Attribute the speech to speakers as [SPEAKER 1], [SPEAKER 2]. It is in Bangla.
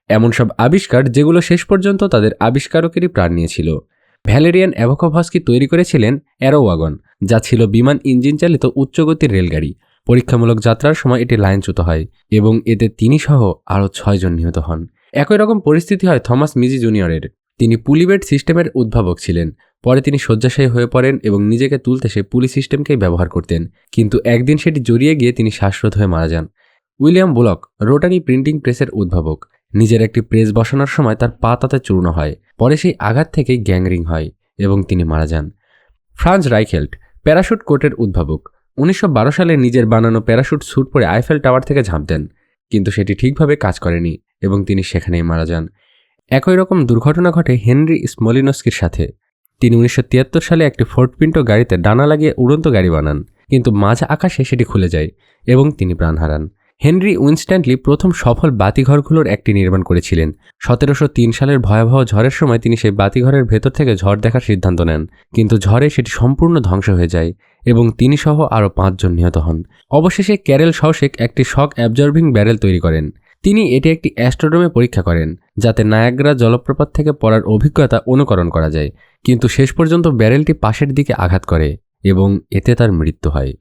[SPEAKER 1] এমন সব আবিষ্কার যেগুলো শেষ পর্যন্ত তাদের আবিষ্কারকেরই প্রাণ নিয়েছিল। ভ্যালেরিয়ান অ্যাভোকভস্কি তৈরি করেছিলেন অ্যারো ওয়াগন, যা ছিল বিমান ইঞ্জিন চালিত উচ্চগতির রেলগাড়ি। পরীক্ষামূলক যাত্রার সময় এটি লাইনচ্যুত হয় এবং এতে তিনি সহ আরও 6 জন নিহত হন। একই রকম পরিস্থিতি হয় থমাস মিজি জুনিয়রের। তিনি পুলি বেড সিস্টেমের উদ্ভাবক ছিলেন। পরে তিনি শয্যাশায়ী হয়ে পড়েন এবং নিজেকে তুলতে সে পুলি সিস্টেমকেই ব্যবহার করতেন, কিন্তু একদিন সেটি জড়িয়ে গিয়ে তিনি শ্বাসরোধ হয়ে মারা যান। উইলিয়াম বুলক রোটারি প্রিন্টিং প্রেসের উদ্ভাবক। নিজের একটি প্রেস বসানোর সময় তার পা তাতে চূর্ণ হয়। পরে সেই আঘাত থেকেই গ্যাংরিং হয় এবং তিনি মারা যান। ফ্রান্জ রাইখেল্ট প্যারাশুট কোটের উদ্ভাবক। 1912 সালে নিজের বানানো প্যারাশুট স্যুট পরে আইফেল টাওয়ার থেকে ঝাঁপ দেন, কিন্তু সেটি ঠিকভাবে কাজ করেনি এবং তিনি সেখানেই মারা যান। একই রকম দুর্ঘটনা ঘটে হেনরি স্মলিনস্কির সাথে। তিনি 1973 সালে একটি ফোর্ড পিন্টো গাড়িতে ডানা লাগিয়ে উড়ন্ত গাড়ি বানান, কিন্তু মাঝ আকাশে সেটি খুলে যায় এবং তিনি প্রাণ হারান। হেনরি উইনস্ট্যান্টলি প্রথম সফল বাতিঘরগুলোর একটি নির্মাণ করেছিলেন। 1703 সালের ভয়াবহ ঝড়ের সময় তিনি সেই বাতিঘরের ভেতর থেকে ঝড় দেখার সিদ্ধান্ত নেন, কিন্তু ঝড়ে সেটি সম্পূর্ণ ধ্বংস হয়ে যায় এবং তিনি সহ আরও 5 জন নিহত হন। অবশেষে ক্যারেল শওশেক একটি শক অ্যাবজর্বিং ব্যারেল তৈরি করেন। তিনি এটি একটি অ্যাস্ট্রোড্রোমে পরীক্ষা করেন, যাতে নায়াগ্রা জলপ্রপাত থেকে পড়ার অভিজ্ঞতা অনুকরণ করা যায়, কিন্তু শেষ পর্যন্ত ব্যারেলটি পাশের দিকে আঘাত করে এবং এতে তার মৃত্যু হয়।